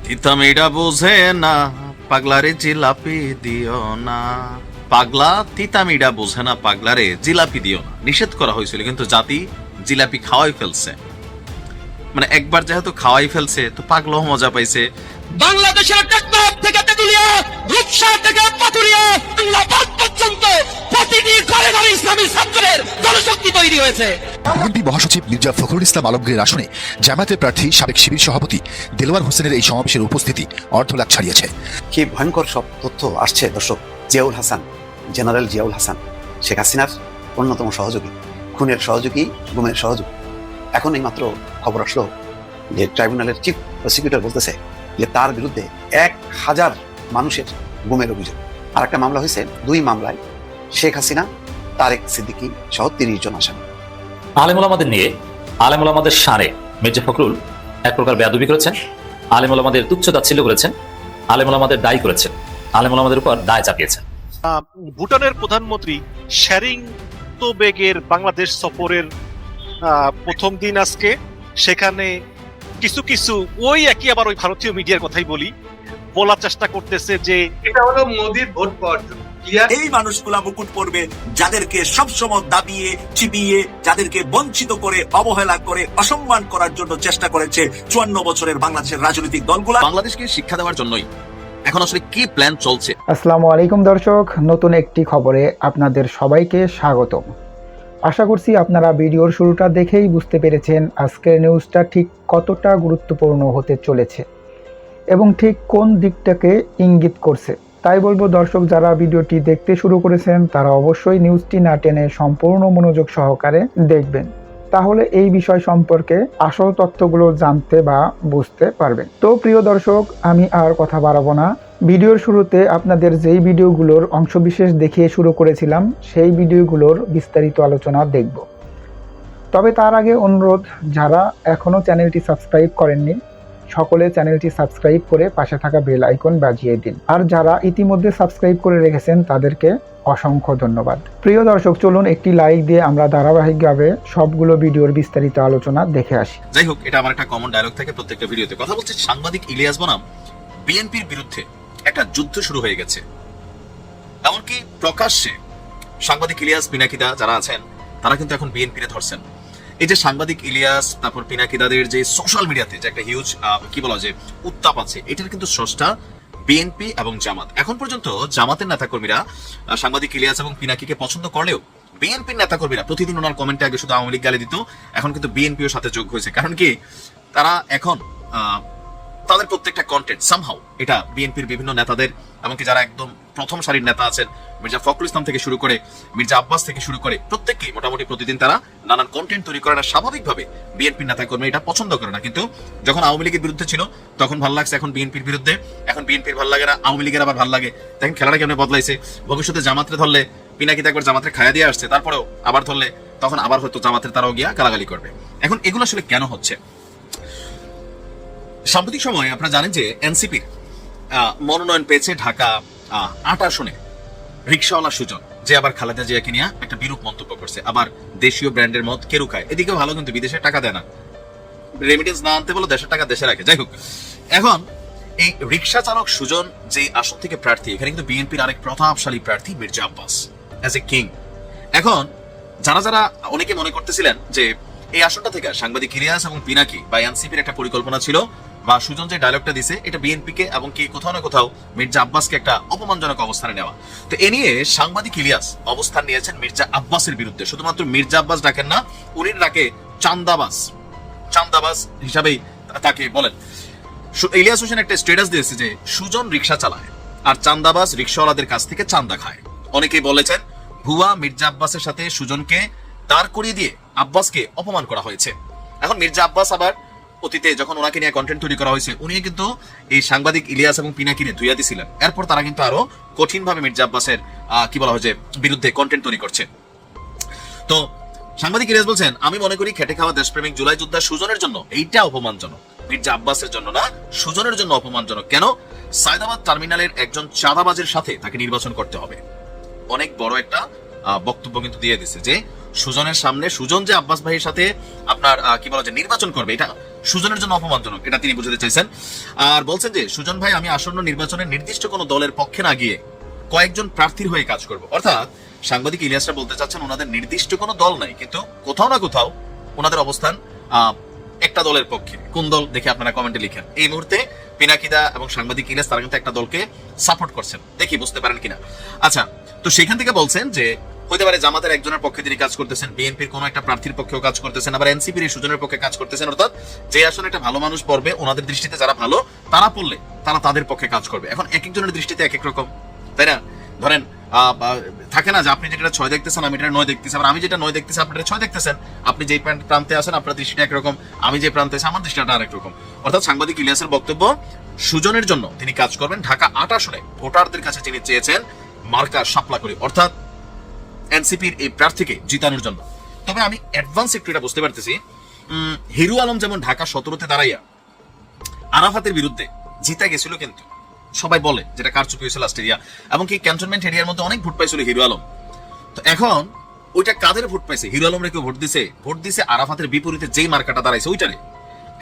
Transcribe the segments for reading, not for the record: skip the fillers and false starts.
তিতামিরা বোঝে না, পাগলারে জিলাপি দিও না। পাগলা তিতামিরা বোঝে না, পাগলারে জিলাপি দিও না নিষেধ করা হয়েছিল, কিন্তু জাতি জিলাপি খাওয়াই ফেলছে। মানে একবার যেহেতু খাওয়াই ফেলছে তো পাগলাও মজা পাইছে। বাংলাদেশের টেকনাফ থেকে তেতুলিয়া, রূপসা থেকে পাতুরিয়া, বাংলাদেশ পর্যন্ত প্রতিটি ঘরে ঘরে ইসলামী ছাত্রদের জনশক্তি তৈরি হয়েছে। বিএনপি মহাসচিব মির্জা ফখরুল ইসলাম আলমগীরের আসনে জামায়াতের প্রার্থী সাবেক শিবির সভাপতি দেলোয়ার হোসেনের এই সমাবেশের উপস্থিতি অর্ধলাখ ছাড়িয়েছে। কি ভয়ঙ্কর সব তথ্য আসছে দর্শক। জিয়াউল হাসান, জেনারেল জিয়াউল হাসান, শেখ হাসিনার অন্যতম সহযোগী, খুনের সহযোগী, গুমের সহযোগী। এখন এই মাত্র খবর আসলো যে ট্রাইব্যুনালের চিফ প্রসিকিউটর বলতেছে যে তার বিরুদ্ধে 1000 মানুষের গুমের অভিযোগ। আর একটা মামলা হয়েছে, 2 মামলায় শেখ হাসিনা, তারেক সিদ্দিকী সহ 30 জন আসামি। আলেম ওলামাদের নিয়ে, আলেম ওলামাদের শানে মির্জা ফখরুল এক প্রকার বেয়াদবি করেছেন, আলেম ওলামাদের তুচ্ছ তাচ্ছিল্য করেছেন, আলেম ওলামাদের দায়ী করেছেন, আলেম ওলামাদের উপর দায় চাপিয়েছেন। ভুটানের প্রধানমন্ত্রী শেরিং তোবেগের বাংলাদেশ সফরের প্রথম দিন আজকে, সেখানে কিছু কিছু ওই একই আবার ওই ভারতীয় মিডিয়ার কথাই বলার চেষ্টা করতেছে যে এটা হলো মোদির ভোট পাওয়ার জন্য। এই মানুষগুলা মুকুট পড়বে যাদেরকে সবসময় দাবিয়ে চিবিয়ে, যাদেরকে বঞ্চিত করে, অবহেলা করে, অসম্মান করার জন্য চেষ্টা করেছে 54 বছরের বাংলাদেশের রাজনৈতিক দলগুলা। বাংলাদেশকে শিক্ষা দেওয়ার জন্যই এখন আসলে কি প্ল্যান চলছে? আসসালামু আলাইকুম দর্শক, নতুন একটি খবরে আপনাদের সবাইকে স্বাগতম। আশা করছি আপনারা ভিডিওর শুরুটা দেখেই বুঝতে পেরেছেন আজকের নিউজটা ঠিক কতটা গুরুত্বপূর্ণ হতে চলেছে এবং ঠিক কোন দিকটাকে ইঙ্গিত করছে। তাই বলবো দর্শক, যারা ভিডিওটি দেখতে শুরু করেছেন তারা অবশ্যই নিউজটি না টেনে সম্পূর্ণ মনোযোগ সহকারে দেখবেন, তাহলে এই বিষয় সম্পর্কে আসল তথ্যগুলো জানতে বা বুঝতে পারবেন। তো প্রিয় দর্শক, আমি আর কথা বাড়াবো না। ভিডিওর শুরুতে আপনাদের যেই ভিডিওগুলোর অংশবিশেষ দেখিয়ে শুরু করেছিলাম সেই ভিডিওগুলোর বিস্তারিত আলোচনা দেখব। তবে তার আগে অনুরোধ, যারা এখনও চ্যানেলটি সাবস্ক্রাইব করেননি সকলে চ্যানেলটি সাবস্ক্রাইব করে পাশে থাকা বেল আইকন বাজিয়ে দিন, আর যারা ইতিমধ্যে সাবস্ক্রাইব করে রেখেছেন তাদেরকে অসংখ্য ধন্যবাদ। প্রিয় দর্শক, চলুন একটি লাইক দিয়ে আমরা ধারাবাহিকভাবে সবগুলো ভিডিওর বিস্তারিত আলোচনা দেখে আসি। যাই হোক, এটা আমার একটা কমন ডায়লগ থাকে প্রত্যেকটা ভিডিওতে। কথা বলছে সাংবাদিক ইলিয়াস বনাম বিএনপির বিরুদ্ধে একটা যুদ্ধ শুরু হয়ে গেছে। এমনকি প্রকাশ্যে সাংবাদিক ইলিয়াস, পিনাকিদা যারা আছেন তারা কিন্তু এখন বিএনপিরে ধরছেন। এই যে সাংবাদিক ইলিয়াস, তারপর পিনাকিদাদের যে সোশ্যাল মিডিয়াতে যে একটা হিউজ কি বলা যে উত্তাপ আছে, এটার কিন্তু স্রষ্টা বিএনপি এবং জামাত। এখন পর্যন্ত জামাতের নেতাকর্মীরা সাংবাদিক ইলিয়াস এবং পিনাকিকে পছন্দ করলেও বিএনপির নেতাকর্মীরা প্রতিদিন ওনার কমেন্টে আগে শুধু আওয়ামী লীগ গালি দিত, এখন কিন্তু বিএনপিও সাথে যোগ হয়েছে। কারণ কি, তারা এখন তাদের প্রত্যেকটা কন্টেন্ট সামহাউ এটা বিএনপির বিভিন্ন নেতাদের, এমনকি যারা একদম প্রথম সারির নেতা আছেন, মির্জা ফখরুল ইসলাম থেকে শুরু করে মির্জা আব্বাস থেকে শুরু করে প্রত্যেককেই মোটামুটি প্রতিদিন তারা নানান কন্টেন্ট তৈরি করে না। স্বাভাবিকভাবে বিএনপির নেতাকর্মী এটা পছন্দ করে না। কিন্তু যখন আওয়ামী লীগের বিরুদ্ধে ছিল তখন ভালো লাগছে, এখন বিএনপির বিরুদ্ধে, এখন বিএনপির ভালো লাগে না, আওয়ামী লীগের আবার ভালো লাগে। দেখেন খেলাটা কেমন বদলাইছে। ভবিষ্যতে জামাতরে ধরলে পিনাকিতে একবার জামাতরে খাইয়া দিয়ে আসছে, তারপরেও আবার ধরলে তখন আবার হয়তো জামাতের তারাও গিয়া গালাগালি করবে। এখন এগুলো আসলে কেন হচ্ছে? সাম্প্রতিক সময়ে আপনারা জানেন যে এনসিপির মনোনয়ন পেয়েছে ঢাকা 8 আসনে রিকশাওয়ালা সুজন, যে আবার খালেদা জিয়াকে নিয়ে একটা বিরূপ মন্তব্য করছে। আবার দেশীয় ব্র্যান্ডের মদ কেরু খায়, এদিকেও ভালো, কিন্তু বিদেশে টাকা দেয় না, রেমিটেন্স না আনতে বলে দেশের টাকা দেশে রাখে। যাই হোক, এখন এই রিকশা চালক সুজন যে আসন থেকে প্রার্থী, এখানে কিন্তু বিএনপির আরেক প্রতাপশালী প্রার্থী Mirza Abbas as a king. এখন যারা যারা অনেকে মনে করতেছিলেন যে এই আসনটা থেকে সাংবাদিক ইলিয়াস এবং পিনাকি বা এনসিপির একটা পরিকল্পনা ছিল, বা সুজন যে ডায়লগটা দিছে এটা বিএনপিকে এবং কি কোথাও না কোথাও মির্জা আব্বাসকে একটা অপমানজনক অবস্থানে নেওয়া। তো এ নিয়ে সাংবাদিক ইলিয়াস অবস্থান নিয়েছেন মির্জা আব্বাসের বিরুদ্ধে। শুধুমাত্র মির্জা আব্বাস ডাকেন না, উনি ডাকে চান্দাবাজ, চান্দাবাজ হিসাবেই তাকে বলেন। ইলিয়াস হোসেন একটা স্ট্যাটাস দিয়েছে যে সুজন রিকশা চালায় আর চান্দাবাজ রিকশাওয়ালাদের কাছ থেকে চান্দা খায়। অনেকেই বলেছেন ভুয়া মির্জা আব্বাসের সাথে সুজনকে দাঁড় করিয়ে দিয়ে আব্বাসকে অপমান করা হয়েছে। এখন মির্জা আব্বাস আবার অতীতে যখন ওনাকে নিয়ে কন্টেন্ট তৈরি করা হয়েছে, উনি কিন্তু এই সাংবাদিক ইলিয়াস এবং পিনাকিরে ধুইয়া দিছিলেন। এরপর তারা কিন্তু আরো কঠিন ভাবে মির্জা আব্বাসের কি বলা হয় যে বিরুদ্ধে কন্টেন্ট তৈরি করছে। তো সাংবাদিক ইলিয়াস বলছেন, আমি মনে করি খেটে খাওয়া দেশপ্রেমিক জুলাই যোদ্ধা সুজনের জন্য এইটা অপমানজনক, মির্জা আব্বাসের জন্য না, সুজনের জন্য অপমানজনক। কেন? সায়দাবাদ টার্মিনালের একজন চাঁদাবাজের সাথে তাকে নির্বাচন করতে হবে। অনেক বড় একটা বক্তব্য কিন্তু দিয়ে দিচ্ছে যে সুজনের সামনে সুজন যে আব্বাস ভাইয়ের সাথে আপনার কি বলা যায় নির্বাচন করবে, এটা সুজনের জন্য অপমানজনক, এটা তিনি বুঝাতে চাইছেন। আর বলছেন যে সুজন ভাই, আমি আসন্ন নির্বাচনে নির্দিষ্ট কোনো দলের পক্ষে না গিয়ে কয়েকজন প্রার্থীর হয়ে কাজ করব। অর্থাৎ সাংবাদিক ইলিয়াসরা বলতে চাচ্ছেন ওনাদের নির্দিষ্ট কোনো দল নাই, কিন্তু কোথাও না কোথাও ওনাদের অবস্থান একটা দলের পক্ষে। কোন দল দেখে আপনারা কমেন্টে লিখেন। এই মুহূর্তে পিনাকিদা এবং সাংবাদিক ইলিয়াস তারা কিন্তু একটা দলকে সাপোর্ট করছেন, দেখি বুঝতে পারেন কিনা। আচ্ছা, তো সেখান থেকে বলছেন যে হইতে পারে জামাতের একজনের পক্ষে তিনি কাজ করতেছেন, বিএনপির কোনো একটা প্রার্থীর পক্ষেও কাজ করতেছেন, আবার এনসিপির সুজনের পক্ষে কাজ করতেছেন। অর্থাৎ যে আসলে একটা ভালো মানুষ পড়বে, ওনাদের দৃষ্টিতে যারা ভালো তারা পড়লে তারা তাদের পক্ষে কাজ করবে। এখন এক একজনের দৃষ্টিতে এক এক রকম, তাই না? ধরেন থাকে না যে আপনি যেটা 6 দেখতেছেন আমি এটা 9 দেখতেছি, আবার আমি যেটা 9 দেখতেছি আপনি 6 দেখতেছেন। আপনি যেই প্রান্তে আছেন আপনার দৃষ্টিটা একরকম, আমি যে প্রান্তে আছি আমার দৃষ্টিটা আরেক রকম। অর্থাৎ সাংবাদিক ইলিয়াসের বক্তব্য, সুজনের জন্য তিনি কাজ করবেন ঢাকা 8 আসনে ভোটারদের কাছে তিনি চেয়েছেন মার্কা শাপলা করে, অর্থাৎ এনসিপির এই প্রার্থীকে জিতানোর জন্য। তবে আমি অ্যাডভান্স একটু এটা বুঝতে পারতেছি, হিরু আলম যেমন ঢাকা 17তে দাঁড়াইয়া আরাফাতের বিরুদ্ধে জিতা গেছিল, কিন্তু সবাই বলে যেটা কারচুপি হয়েছিল লাস্ট এরিয়া, এমনকি ক্যান্টনমেন্ট এরিয়ার মধ্যে অনেক ভোট পাইছিল হিরু আলম। তো এখন ওইটা কাদের ভোট পাইছে? হিরু আলমরে কেউ ভোট দিছে আরাফাতের বিপরীতে যেই মার্কাটা দাঁড়াইছে ওইটারে।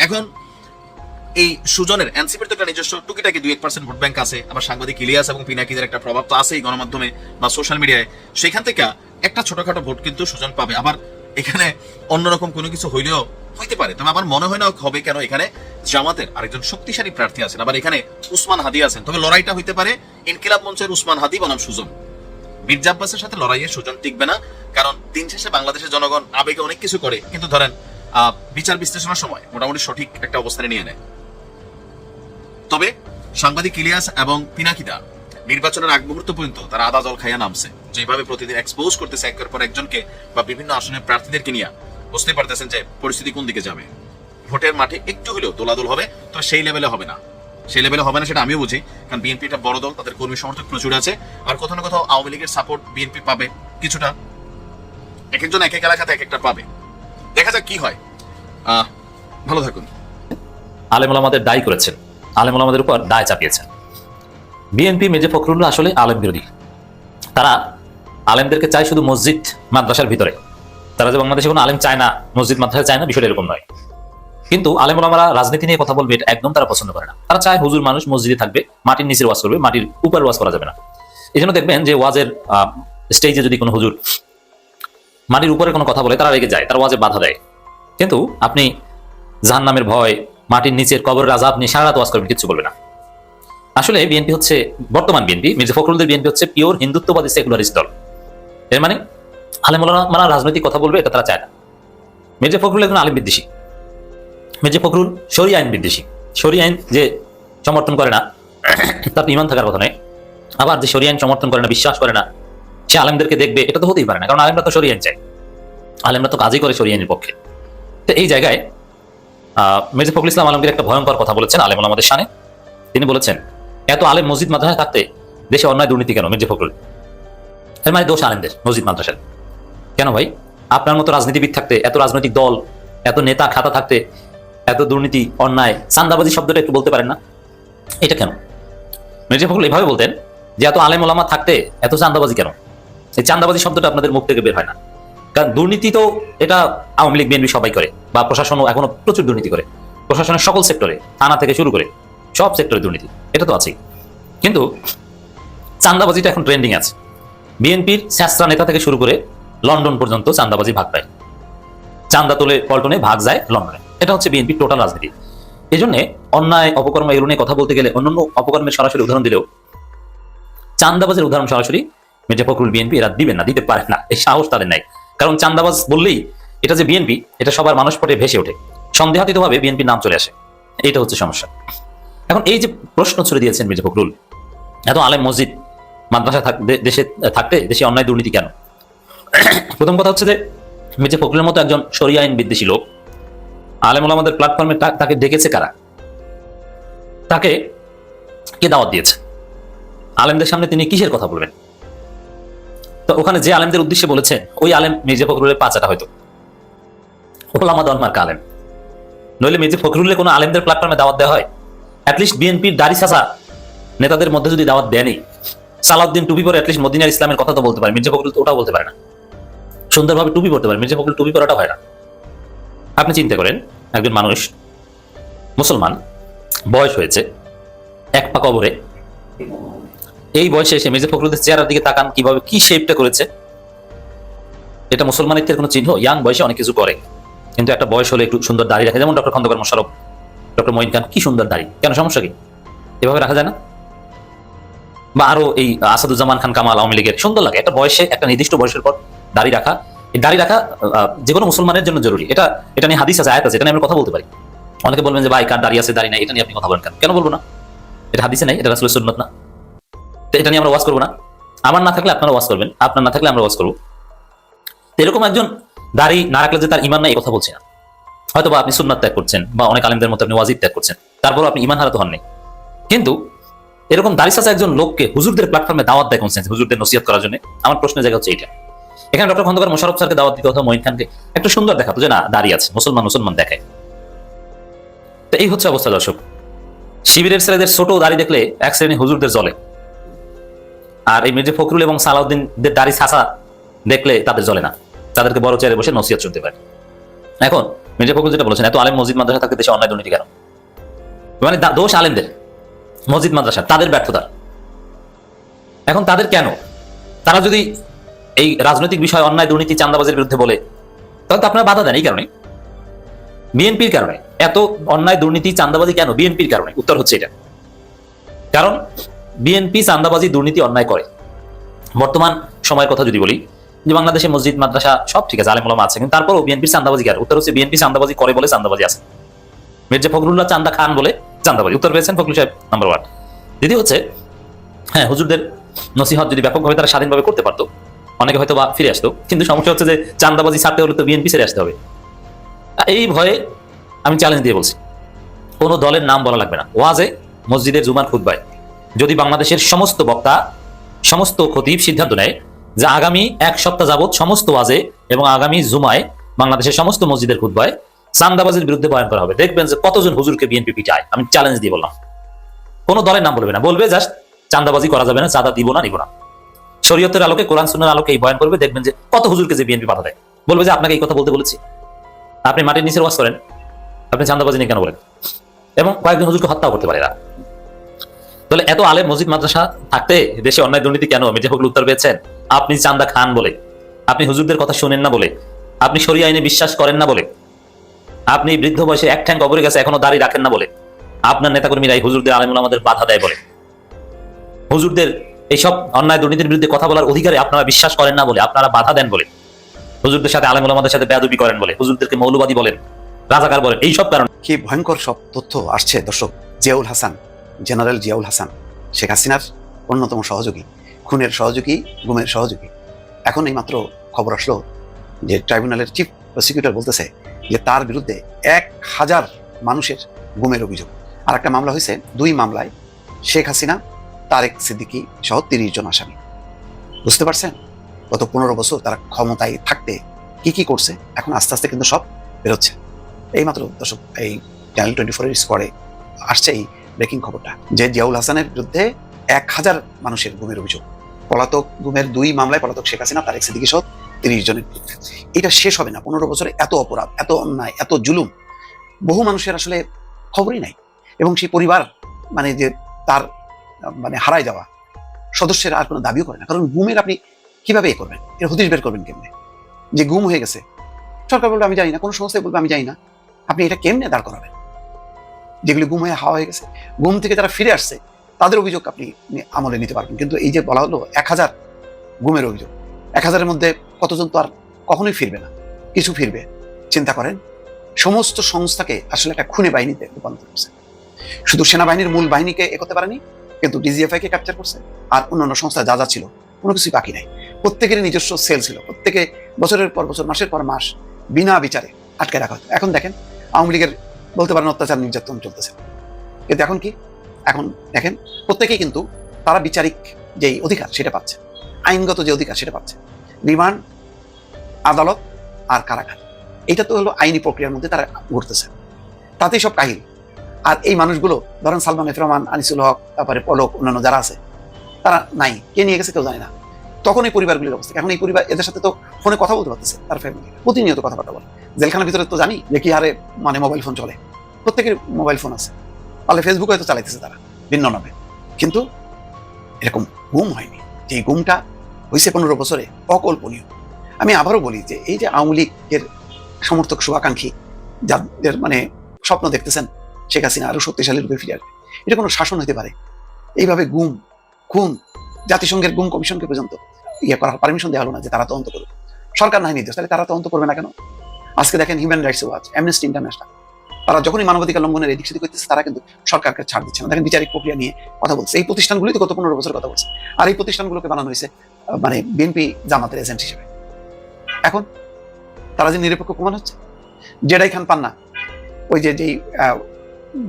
এখন এই সুজনের এনসিপির তো একটা নিজস্ব টুকিটাকি 2-1% ভোট ব্যাংক আছে, আবার সাংবাদিক ইলিয়াস এবং পিনাকিদের একটা প্রভাব তো আছেই গণমাধ্যমে বা সোশ্যাল মিডিয়ায়। সেখান থেকে একটা ছোটখাটো ভোট কিন্তু সুজন পাবে। আবার এখানে অন্যরকম কোনো কিছু হইলেও হইতে পারে, তবে আমার মনে হয় না হবে। কেন? এখানে জামাতের আরেকজন শক্তিশালী প্রার্থী আছেন, আবার এখানে উসমান হাদি আছেন। তবে লড়াইটা হইতে পারে ইনকিলাব মঞ্চের উসমান হাদি বনাম সুজন। মির্জা আব্বাসের সাথে লড়াইয়ে সুজন টিকবে না, কারণ দিন শেষে বাংলাদেশের জনগণ আবেগে অনেক কিছু করে, কিন্তু ধরেন বিচার বিশ্লেষণের সময় মোটামুটি সঠিক একটা অবস্থানে নিয়ে নেয়। তবে সাংবাদিক ইলিয়াস এবং পিনাকিদা নির্বাচনের আগ মুহূর্ত পর্যন্ত তারা আদা জল খাইয়া নামছে, যেভাবে প্রতিদিন এক্সপোজ করতেছে একের পর একজনকে বা বিভিন্ন আসনের প্রার্থীদেরকে নিয়ে, বুঝতে পারতেছেন যে পরিস্থিতি কোন দিকে যাবে। ভোটের মাঠে একটু হলেও দোলাদোল হবে, তবে সেই লেভেলে হবে না। সেই লেভেলে হবে না সেটা আমিও বুঝি, কারণ বিএনপি একটা বড় দল, তাদের কর্মী সমর্থক প্রচুর আছে। আর কোথাও না কোথাও আওয়ামী লীগের সাপোর্ট বিএনপি পাবে কিছুটা, এক একজন এক এক এলাকাতে এক একটা পাবে। দেখা যাক কি হয়। ভালো থাকুন। আলেম ওলামাদের দায়ী করেছেন, আলেম ওলামাদের উপর দায় চাপিয়েছেন। বিএনপি মির্জা ফখরুল্লাহ আসলে আলেম বিরোধী। তারা আলেমদেরকে চায় শুধু মসজিদ মাদ্রাসার ভিতরে। তারা যে বাংলাদেশে কোনো আলেম চায় না, মসজিদ মাদ্রাসা চায় না, বিষয়টা এরকম নয়। কিন্তু আলেম ওলামারা রাজনীতি নিয়ে কথা বলবে, এটা একদম তারা পছন্দ করে না। তারা চায় হুজুর মানুষ মসজিদে থাকবে, মাটির নিচের ওয়াজ করবে, মাটির উপর ওয়াজ করা যাবে না। এই জন্য দেখবেন যে ওয়াজের স্টেজে যদি কোনো হুজুর মাটির উপরে কোনো কথা বলে তারা রেগে যায়, তারা ওয়াজে বাধা দেয়। কিন্তু আপনি জাহান্নামের ভয়, মাটির নিচের কবরের আযাব নিয়ে সারা রাত ওয়াজ করবেন, কিচ্ছু বলবে না। আসলে বিএনপি হচ্ছে, বর্তমান বিএনপি, মির্জা ফখরুলদের বিএনপি হচ্ছে পিওর হিন্দুত্ববাদী সেকুলারিস্ট দল। এর মানে আলেম ওলামারা রাজনৈতিক কথা বলবে, এটা তারা চায় না। মির্জা ফখরুল একজন আলেম বিদ্বেষী। মির্জা ফখরুল শরিয়া আইন বিদ্বেষী। শরিয়া আইন যে সমর্থন করে না তার ইমান থাকার কথা নয়। আবার যে শরিয়া আইন সমর্থন করে না, বিশ্বাস করে না, সে আলেমদেরকে দেখবে, এটা তো হতেই পারে না। কারণ আলেমরা তো শরিয়া আইন চায়, আলেমরা তো কাজই করে শরিয়া আইনের পক্ষে। তো এই জায়গায় মির্জা ফখরুল ইসলাম আলমগীর একটা ভয়ঙ্কর কথা বলেছেন আলেম ওলামাদের শানে। তিনি বলেছেন, এত আলেম মসজিদ মাদ্রাসায় থাকতে দেশে অন্যায় দুর্নীতি কেন? মির্জা ফখরুল এর মানে দোষ আলেমদের মসজিদ মাদ্রাসায়। কেন ভাই? আপনার মতো রাজনীতিবিদ থাকতে, এত রাজনৈতিক দল, এত নেতা খাতা থাকতে এত দুর্নীতি, অন্যায়, চান্দাবাজি শব্দটা একটু বলতে পারেন না? এটা কেন? মির্জা ফখরুল এভাবে বলতেন যে এত আলেম ওলামা থাকতে এত চান্দাবাজি কেন? এই চান্দাবাজি শব্দটা আপনাদের মুখ থেকে বের হয় না। কারণ দুর্নীতি তো এটা আওয়ামী লীগ বিএনপি সবাই করে, বা প্রশাসনও এখনো প্রচুর দুর্নীতি করে। প্রশাসনের সকল সেক্টরে, থানা থেকে শুরু করে সব সেক্টরে দুর্নীতি, এটা তো আছেই। কিন্তু চান্দাবাজিটা এখন ট্রেন্ডিং আছে। বিএনপির স্যাঁচরা নেতা থেকে শুরু করে লন্ডন পর্যন্ত চান্দাবাজি ভাগ পায়। চান্দা তোলে পল্টনে, ভাগ যায় লন্ডনে। এটা হচ্ছে বিএনপির টোটাল রাজনীতি। এই জন্য অন্যায় অপকর্ম এগুলো নিয়ে কথা বলতে গেলে অন্যান্য অপকর্মের সরাসরি উদাহরণ দিলেও চান্দাবাজের উদাহরণ সরাসরি মির্জা ফখরুল বিএনপি এরা দিবেন না, দিতে পারে না, এই সাহস তাদের নাই। কারণ চান্দাবাজ বললেই এটা যে বিএনপি, এটা সবার মানসপটে ভেসে ওঠে, সন্দেহাতীতভাবে বিএনপির নাম চলে আসে। এইটা হচ্ছে সমস্যা। এখন এই যে প্রশ্ন ছুড়ে দিয়েছেন মির্জা ফখরুল, এত আলেম মসজিদ মাদ্রাসা দেশে থাকতে দেশে অন্যায় দুর্নীতি কেন? প্রথম কথা হচ্ছে যে মির্জা ফখরুলের মতো একজন শরিয়া আইন বিদ্বেষী লোক আলেম ওলামাদের প্ল্যাটফর্মে তাকে ডেকেছে কারা? তাকে কে দাওয়াত দিয়েছে? আলেমদের সামনে তিনি কিসের কথা বলবেন? তো ওখানে যে আলেমদের উদ্দেশ্যে বলেছেন ওই আলেম মির্জা ফখরুলের পাচাটা হয়তো ওলামা দলমার্কা আলেম। নইলে মির্জা ফখরুলের কোনো আলেমদের প্ল্যাটফর্মে দাওয়াত দেওয়া হয়? অ্যাটলিস্ট বিএনপির দাড়ি চাচা নেতাদের মধ্যে যদি দাওয়াত দেয়নি, সালাউদ্দিন টুপি পরে অ্যাটলিস্ট মদিনার ইসলামের কথা তো বলতে পারে, মির্জা ফখরুল তো ওটাও বলতে পারে না। সুন্দরভাবে টুপি পরতে পারে, মির্জা ফখরুল টুপি পরাটা হয় না। আপনি চিন্তা করেন, একজন মানুষ মুসলমান, বয়স হয়েছে, এক পা কবরে, এই বয়সে এসে মির্জা ফখরুলের চেহারার দিকে তাকান, কিভাবে কি শেপটা করেছে। এটা মুসলমানিত্বের কোনো চিহ্ন? ইয়াং বয়সে অনেক কিছু করে, কিন্তু একটা বয়স হলে একটু সুন্দর দাড়ি রাখে, যেমন ডক্টর খন্দকার মোশাররফ, ডক্টর মঈন খান, কি সুন্দর দাড়ি, কেন সমস্যা কি? এভাবে রাখা যায় না? বা আরো এই আসাদুজ্জামান খান কামাল, আওয়ামী লীগের, সুন্দর লাগে একটা বয়সে, একটা নির্দিষ্ট বয়সের পর দাড়ি রাখা। এই দাড়ি রাখা যে কোনো মুসলমানের জন্য জরুরি। এটা নিয়ে হাদিস আছে, আয়াত আছে, এটা নিয়ে আমরা কথা বলতে পারি। অনেকে বলবেন যে ভাই কার দাড়ি আছে দাড়ি নাই, এটা নিয়ে আপনি কথা বলেন কেন? কেন বলবো না? এটা হাদিসে নাই, এটা রাসূলের সুন্নাত না? তো এটা নিয়ে আমরা ওয়াজ করবো না? আমার না থাকলে আপনারা ওয়াজ করবেন, আপনার না থাকলে আমরা ওয়াজ করবো। এরকম একজন দাড়ি না রাখলে যে তার ইমান নাই, এই কথা বলছি না। হয়তো বা আপনি সুন্নাত ত্যাগ করছেন, বা অনেক আলেমদের মতো আপনি ওয়াজিব ত্যাগ করছেন, তারপরও আপনি ইমান হারাতে হননি। কিন্তু এরকম দাড়ি চাচা একজন লোককে হুজুরদের প্ল্যাটফর্মে দাওয়াত দেয় কোন সেন্সে? হুজুরদের নসিহত করার জন্য। আমার প্রশ্নের জায়গা হচ্ছে এইটা। এখানে ডক্টর খন্দকার মোশাররফ স্যারকে দাওয়াত দিতে, অথবা মঈন খানকে একটু সুন্দর দেখাতো যে না দাড়ি আছে, মুসলমান দেখায়। তো এই হচ্ছে অবস্থা দর্শক। শিবিরের ছেলেদের ছোট দাড়ি দেখলে এক শ্রেণী হুজুরদের জ্বলে, আর এই মির্জা ফখরুল এবং সালাউদ্দিনদের দাড়ি ছাঁচা দেখলে তাদের জ্বলে না, তাদেরকে বড় চেয়ারে বসে নসিহত শুনতে পারে। এখন মির্জা ফখরুল যেটা বলেছেন, এত আলেম মসজিদ মাদ্রাসা থাকতে দেশে অন্যায় দুর্নীতি কেন? মানে দোষ আলেমদের, মসজিদ মাদ্রাসা, তাদের ব্যর্থতা। এখন তাদের কেন? তারা যদি এই রাজনৈতিক বিষয় অন্যায় দুর্নীতি চাঁদাবাজির বিরুদ্ধে বলে, তাহলে তো আপনারা বাধা দেন। এই কারণে, বিএনপির কারণে এত অন্যায় দুর্নীতি চাঁদাবাজি কেন? বিএনপির কারণে। উত্তর হচ্ছে এটা, কারণ বিএনপি চাঁদাবাজি দুর্নীতি অন্যায় করে। বর্তমান সময়ের কথা যদি বলি, যে বাংলাদেশে মসজিদ মাদ্রাসা সব ঠিক আছে, আলেম ওলামা আছে, কিন্তু তারপরও বিএনপির চাঁদাবাজি কার? উত্তর হচ্ছে বিএনপি চাঁদাবাজি করে বলে চাঁদাবাজি আছে। মির্জা ফখরুল্লাহ চান্দা খান বলে চাঁদাবাজি। উত্তর পেয়েছেন ফখরুল সাহেব, নাম্বার 1। দ্বিতীয় হচ্ছে, হ্যাঁ, হুজুরদের নসিহত যদি ব্যাপকভাবে তারা স্বাধীনভাবে করতে পারতো, অনেকে হয়তো বা ফিরে আসতো। কিন্তু সমস্যা হচ্ছে যে চাঁদাবাজি ছাড়তে হলে তো বিএনপি ছেড়ে আসতে হবে। এই ভয়ে আমি চ্যালেঞ্জ দিয়ে বলছি, কোনো দলের নাম বলা লাগবে না। ওয়াজে, মসজিদের জুমার খুতবায় যদি বাংলাদেশের সমস্ত বক্তা, সমস্ত খতিব সিদ্ধান্ত নেয় যে আগামী এক সপ্তাহ যাবৎ সমস্ত ওয়াজে এবং আগামী জুমায় বাংলাদেশের সমস্ত মসজিদের খুতবায় চাঁদাবাজির বিরুদ্ধে বয়ান করা হবে, দেখবেন যে কতজন হুজুরকে বিএনপি পিটায়। আমি চ্যালেঞ্জ দিয়ে বললাম, কোনো দলের নাম বলবে না, বলবে জাস্ট চাঁদাবাজি করা যাবে না, চাঁদা দিব না, নিব না। শরীয়তের আলোকে, কোরআন সুন্নাহর আলোকে এই বয়ান করবে, দেখবেন যে কত হুজুরকে যে বিএনপি বাধা দেয়। বলবে যে আপনাকে এই কথা বলতে বলেছি, আপনি মাটির নিচের ওয়াজ করেন, আপনি চাঁদাবাজি নিয়ে কেন বলেন? এবং কয়েকজন হুজুরকে হত্যাও করতে পারে এরা। তাহলে এত আলেম মসজিদ মাদ্রাসা থাকতে দেশে অন্যায় দুর্নীতি কেন? মির্জা ফখরুল উত্তর পেয়েছেন, আপনি চান্দা খান বলে, আপনি হুজুরদের কথা শুনেন না বলে, আপনি শরিয়া আইনে বিশ্বাস করেন না বলে, আপনি বৃদ্ধ বয়সে এক ঠ্যাং কবরে গেছে এখনো দাড়ি রাখেন না বলে, আপনার নেতাকর্মীরা এই হুজুরদের, আলেম ওলামাদের বাধা দেয় বলে, হুজুরদের এইসব অন্যায় দুর্নীতির বিরুদ্ধে কথা বলার অধিকারে আপনারা বিশ্বাস করেন না বলে, আপনারা বাধা দেন বলে, হুজুরদের সাথে, আলেম ওলামাদের সাথে বেয়াদবি করেন বলে, হুজুরদেরকে মৌলবাদী বলেন, রাজাকার বলেন, এইসব কারণে। কি ভয়ঙ্কর সব তথ্য আসছে দর্শক। জিয়াউল হাসান, জেনারেল জিয়াউল হাসান, শেখ হাসিনার অন্যতম সহযোগী, খুনের সহযোগী, গুমের সহযোগী। এখন এই মাত্র খবর আসলো যে ট্রাইব্যুনালের চিফ প্রসিকিউটর বলতেছে যে তার বিরুদ্ধে 1000 মানুষের গুমের অভিযোগ। আর একটা মামলা হয়েছে, 2 মামলায় শেখ হাসিনা, তারেক সিদ্দিকী সহ 30 জন আসামি। বুঝতে পারছেন গত 15 বছর তারা ক্ষমতায় থাকতে কি কি করছে, এখন আস্তে আস্তে কিন্তু সব বেরোচ্ছে। এইমাত্র দর্শক এই চ্যানেল 24-এর স্কোয়াডে আসছে এই ব্রেকিং খবরটা যে জিয়াউল হাসানের বিরুদ্ধে 1000 মানুষের গুমের অভিযোগ। পলাতক গুমের 2 মামলায় পলাতক শেখ হাসিনা, তারেক সিদ্দিকী সহ 30 জনের বিরুদ্ধে। এটা শেষ হবে না। 15 বছরে এত অপরাধ, এত অন্যায়, এত জুলুম, বহু মানুষের আসলে খবরই নাই। এবং সেই পরিবার মানে যে তার মানে হারায় যাওয়া সদস্যের আর কোনো দাবিও করে না। কারণ গুমের আপনি কিভাবে করবেন, এর হদিশ বের করবেন কেমনে? যে গুম হয়ে গেছে, সরকার বলবে আমি জানি না, কোনো সংস্থায় বলবে আমি জানি না, আপনি এটা কেমনে দাঁড় করাবেন? যেগুলি গুম হয়ে হাওয়া হয়ে গেছে, গুম থেকে যারা ফিরে আসছে তাদের অভিযোগ আপনি আমলে নিতে পারবেন। কিন্তু এই যে বলা হলো 1000 গুমের অভিযোগ, 1000-এর মধ্যে কতজন তো আর কখনোই ফিরবে না, কিছু ফিরবে। চিন্তা করেন, সমস্ত সংস্থাকে আসলে একটা খুনে বাহিনীতে রূপান্তর করছে। শুধু সেনাবাহিনীর মূল বাহিনীকে করতে পারেনি, কিন্তু ডিজিএফআই-কে ক্যাপচার করছে। আর অন্যান্য সংস্থা যা যা ছিল কোনো কিছুই বাকি নাই। প্রত্যেকেরই নিজস্ব সেল ছিল, প্রত্যেকে বছরের পর বছর, মাসের পর মাস বিনা বিচারে আটকে রাখা হতো। এখন দেখেন আওয়ামী লীগের বলতে পারেন অত্যাচার নির্যাতন চলতেছে, কিন্তু এখন কি? এখন দেখেন প্রত্যেকেই কিন্তু তারা বিচারিক যেই অধিকার সেটা পাচ্ছে, আইনগত যে অধিকার সেটা পাচ্ছে। রিমান্ড, আদালত আর কারাগার, এটা তো হলো আইনি প্রক্রিয়ার মধ্যে তারা ঘুরতেছে, তাতেই সব কাহিল। আর এই মানুষগুলো ধরেন সালমান এফ রহমান, আনিসুল হক, তারপরে পলক, অন্যান্য যারা আছে তারা নাই, কে নিয়ে গেছে কেউ জানে না। তখন এই পরিবারগুলির অবস্থা, এখন এই পরিবার এদের সাথে তো ফোনে কথা বলতে পারতেছে, তার ফ্যামিলি প্রতিনিয়ত কথাবার্তা বলে। জেলখানার ভিতরে তো জানি যে কি হারে মানে মোবাইল ফোন চলে, প্রত্যেকের মোবাইল ফোন আছে, তাহলে ফেসবুক হয়তো চালাইতেছে তারা ভিন্ন নামে, কিন্তু এরকম গুম হয়নি। যে গুমটা হয়েছে 15 বছরে, অকল্পনীয়। আমি আবারও বলি যে এই যে আওয়ামী লীগের সমর্থক শুভাকাঙ্ক্ষী যাদের মানে স্বপ্ন দেখতেছেন শেখ হাসিনা আরো শক্তিশালী রূপে ফিরে আসবে, এটা কোনো শাসন হতে পারে? এইভাবে গুম খুন, জাতিসংঘের গুম কমিশনকে পর্যন্ত করার পারমিশন দেওয়া হলো না যে তারা তদন্ত করবে। সরকার নাই নির্দেশ, তাহলে তারা তদন্ত করবে না কেন? আজকে দেখেন human rights watch, amnesty international, তারা যখনই মানবাধিকার লঙ্ঘনের এদিক সেদিক করতেছে তারা কিন্তু সরকারকে ছাড় দিচ্ছে না। দেখেন বিচারিক প্রক্রিয়া নিয়ে কথা বলছে, এই প্রতিষ্ঠানগুলি তো গত 15 বছর কথা বলছে, আর এই প্রতিষ্ঠানগুলোকে বানানো হয়েছে মানে বিএনপি জামাতের এজেন্ট হিসেবে। এখন তারা যে নিরপেক্ষ প্রমাণ হচ্ছে, জেডাই খান পান্না ওই যে যেই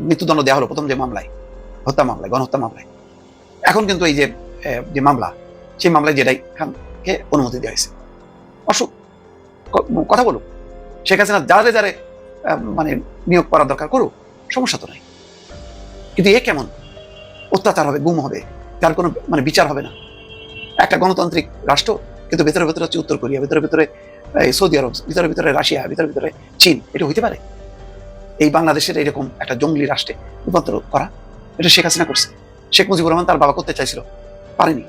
মৃত্যুদণ্ড দেওয়া হলো প্রথম যে মামলায়, হত্যা মামলায়, গণহত্যা মামলায়, এখন কিন্তু এই যে মামলা, সেই মামলায় জেডাই খানকে অনুমতি দেওয়া হয়েছে। অসুখ কথা বলুক, শেখ হাসিনা যারে যারে মানে নিয়োগ করা দরকার করুক, সমস্যা তো নাই। কিন্তু এ কেমন অত্যাচার হবে, গুম হবে, যার কোনো মানে বিচার হবে না। একটা গণতান্ত্রিক রাষ্ট্র, কিন্তু ভেতরে ভেতরে হচ্ছে উত্তর কোরিয়া, ভেতরে ভেতরে সৌদি আরব, ভিতরে ভিতরে রাশিয়া, ভিতরে ভিতরে চীন। এটা হইতে পারে? এই বাংলাদেশের এরকম একটা জঙ্গলি রাষ্ট্রে রূপান্তর করা, এটা শেখ হাসিনা করছে। শেখ মুজিবুর রহমান তার বাবা করতে চাইছিল, পারেনি।